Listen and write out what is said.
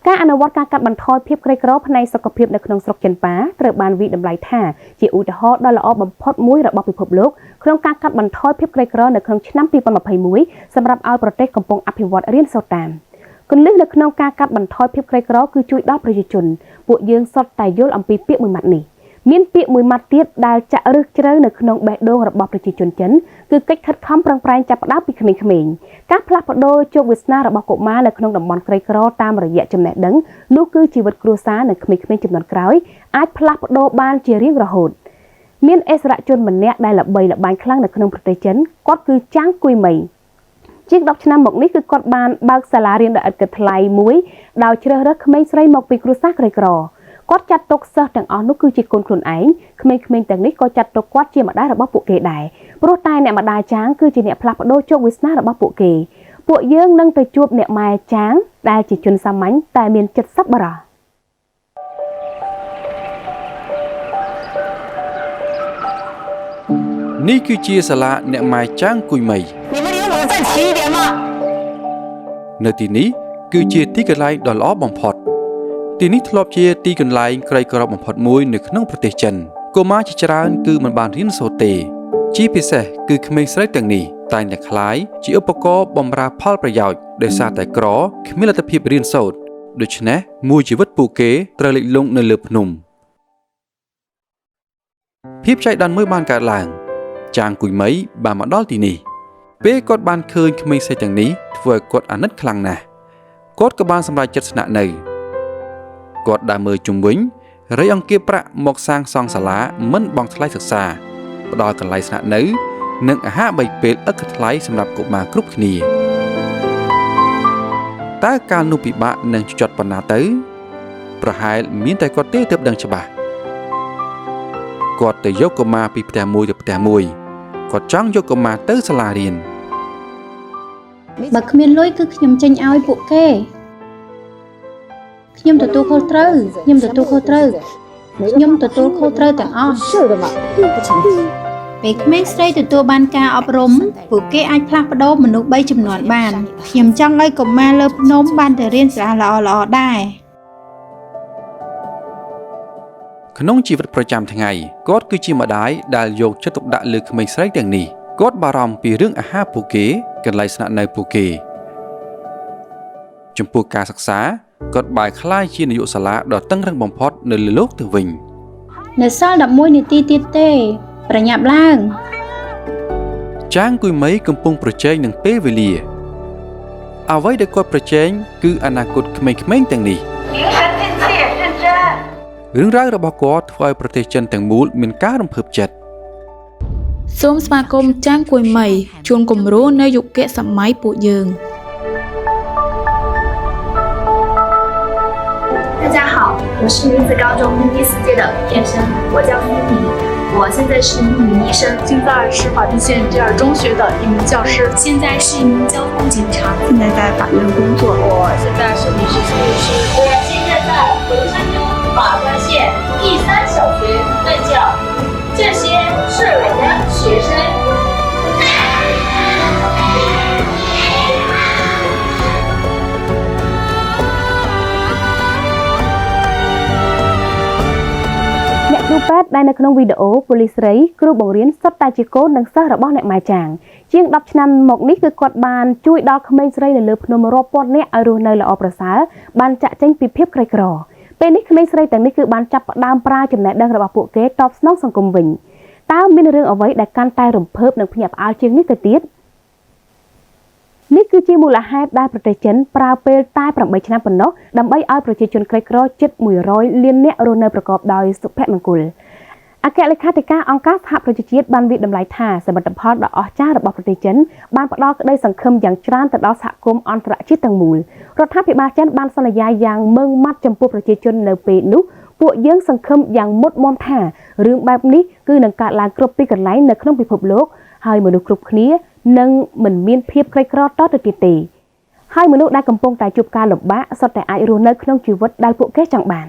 ការអនុវត្តការកាត់បន្ថយភាពក្រីក្រផ្នែកសុខភាពនៅក្នុងស្រុកចិនប៉ាត្រូវបានវិតម្លៃថាជាឧទាហរណ៍ដ៏ល្អបំផុតមួយរបស់ពិភពលោកក្នុងការកាត់បន្ថយភាពក្រីក្រនៅក្នុងឆ្នាំ2021សម្រាប់ឲ្យប្រទេសកំពុងអភិវឌ្ឍរៀនសូត្រតាមគន្លឹះនៅក្នុងការកាត់បន្ថយភាពក្រីក្រគឺជួយដល់ប្រជាជនពួកយើងសុទ្ធតែយល់អំពីពាក្យមួយម៉ាត់នេះមានពាក្យមួយម៉ាត់ទៀតដែលចាក់ឫសជ្រៅនៅក្នុងបេះដូងរបស់ប្រជាជនចិនគឺកិច្ចខិតខំប្រឹងប្រែងចាប់ផ្ដើមពីក្មេងៗការផ្លាស់ប្ដូរជោគវាសនារបស់កុមារនៅក្នុងតំបន់ក្រីក្រតាមរយៈចំណេះដឹងនោះគឺជីវិតគ្រួសារនៅក្មេងៗចំនួនក្រោយអាចផ្លាស់ប្ដូរបានជារៀងរហូតមានអិសរាជជនម្នាក់ដែលល្បីល្បាញខ្លាំងនៅក្នុងប្រទេសចិនគាត់គឺចាងគួយមីជាង10ឆ្នាំមកនេះគឺគាត់បានបើកសាលារៀនដោយឥតគិតថ្លៃមួយដោយជ្រើសរើសក្មេងស្រីមកពីគ្រួសារក្រីក្រគាត់ចាត់ទុកសិស្សទាំងអស់នោះគឺជាកូនខ្លួនឯងក្មេងៗទាំងនេះក៏ចាត់ទុកគាត់ជាម្ដាយរបស់ពួកគេដែរព្រោះតែអ្នកម្ដាយចាងគឺជាអ្នកផ្លាស់ប្ដូរជោគវាសនារបស់ពួកគេពួកយើងនឹងទៅជួបអ្នកម៉ែចាងដែលជាជនសាមញ្ញតែមានចិត្តសប្បុរសនេះគឺជាសាលាអ្នកម៉ែចាងគួយមីនៅទីនេះគឺជាទីកន្លែងដ៏ល្អបំផុតទីនេះធ្លាប់ជាទីកន្លែងក្រីក្របំផុតមួយនៅក្នុងប្រទេសចិនកុមារជាច្រើនគឺមិនបានរៀនសូត្រទេជាពិសេសគឺក្មេងស្រីទាំងនេះតែងតែក្លាយជាឧបករណ៍បម្រើផលប្រយោជន៍ដោយសារតែក្រគ្មានលទ្ធភាពរៀនសូត្រដូច្នេះមួយជីវិតពួកគេត្រូវលិចលង់នៅលើភ្នំភាពចៃដន្យមួយបានកើតឡើងចាងគួយមីបានមកដល់ទីនេះពេលគាត់បានឃើញក្មេងស្រីទាំងនេះធ្វើឲ្យគាត់អាណិតខ្លាំងណាស់គាត់ក៏បានសម្រេចចិត្តស្នាក់នៅគាត់ដើរមើលជុំវិញរៃអង្គាសប្រាក់មកសាងសង់សាលាមិនបង់ថ្លៃសិក្សាផ្ដល់កន្លែងស្នាក់នៅនិងអាហារ3ពេលឥតគិតថ្លៃសម្រាប់កុមារគ្រប់គ្នាតើកាលនោះពិបាកនឹងចត់ប៉ុណ្ណាទៅប្រហែលមានតែគាត់ទេទើបដឹងច្បាស់គាត់ទៅយកកុមារពីផ្ទះមួយទៅផ្ទះមួយគាត់ចង់យកកុមារទៅសាលារៀនបើគ្មានលុយគឺខ្ញុំចេញឲ្យពួកគេខ្ញុំទទួលខុសត្រូវខ្ញុំទទួលខុសត្រូវទាំងអស់ពេលក្មេងស្រីទទួលបានការអប់រំពួកគេអាចផ្លាស់ប្ដូរមនុស្ស3ជំនាន់បានខ្ញុំចង់ឲ្យកុមារលើភ្នំបានទៅរៀនសាលាល្អៗដែរក្នុងជីវិតប្រចាំថ្ងៃគាត់គឺជាម្ដាយដែលយកចិត្តទុកដាក់លើក្មេងស្រីទាំងនេះគាត់បារម្ភពីរឿងអាហារពួកគេកន្លែងស្នាក់នៅពួកគេចំពោះការសិក្សាគាត់បែរក្លាយជានាយកសាលាដ៏តឹងរ៉ឹងបំផុតនៅលើโลกទៅវិញនៅសល់11នាទីទៀតទេប្រញាប់ឡើងចាងគួយមីកំពុងប្រជែងនឹងពេលវេលាអ្វីដែលគាត់ប្រជែងគឺអនាគតក្មេងៗទាំងនេះរឿងរ៉ាវរបស់គាត់ធ្វើឲ្យប្រទេសចិនទាំងមូលមានការរំភើបចិត្តសូមស្វាគមន៍ចាងគួយមីជួនគំរូនៅយុគសម័យពួកយើង大家好，我是女子高中第4届的毕业生，我叫付米，我现在是一名医生，现在是法定县第2中学的一名教师，现在是一名交通警察，现在在法院工作，我现在是律师事务师，我现在在文山州法官县第3小学任教，这些是我的学生。គ្រូពេទ្យដែលនៅក្នុងវីដេអូប៉ូលីសស្រីគ្រូបង្រៀនសុទ្ធតែជាកូននិងសិស្សរបស់អ្នកម៉ែចាងជាង10ឆ្នាំមកនេះគឺគាត់បានជួយដល់ក្មេងស្រីនៅលើភ្នំរាប់ពាន់នាក់ឲ្យរស់នៅល្អប្រសើរបានចាក់ចេញពីភាពក្រីក្រពេលនេះក្មេងស្រីទាំងនេះគឺបានចាប់ផ្ដើមប្រើចំណេះដឹងរបស់ពួកគេតបស្នងសង្គមវិញតើមានរឿងអ្វីដែលកាន់តែរំភើបនិងភ្ញាក់ផ្អើលជាងនេះទៅទៀតនេះគឺជាមូលហេតុដែលប្រទេសចិនប្រើពេលតែ8ឆ្នាំប៉ុណ្ណោះដើម្បីឲ្យប្រជាជនក្រីក្រជិត100លាននាក់រស់នៅប្រកបដោយសុភមង្គលអគ្គលេខាធិការអង្គការសហប្រជាជាតិបានវិតម្លៃថាសមិទ្ធផលដ៏អស្ចារ្យរបស់ប្រទេសចិនបានផ្ដល់ក្តីសង្ឃឹមយ៉ាងច្រើនទៅដល់សហគមន៍អន្តរជាតិទាំងមូលរដ្ឋាភិបាលចិនបានសន្យាយ៉ាងម៉ឺងម៉ាត់ចំពោះប្រជាជននៅពេលនោះពួកយើងសង្ឃឹមយ៉ាងមុតមាំថារឿងបែបនេះគឺនឹងកើតឡើងគ្រប់ទីកន្លែងនៅក្នុងពិភពលោកហើយមនុស្សគ្រប់គ្នានឹងមិនមានភាពក្រីក្រតទៅទៀតទេហើយមនុស្សដែលកំពុងតែជួបការលំបាកសុទ្ធតែអាចរស់នៅក្នុងជីវិតដែលពួកគេចង់បាន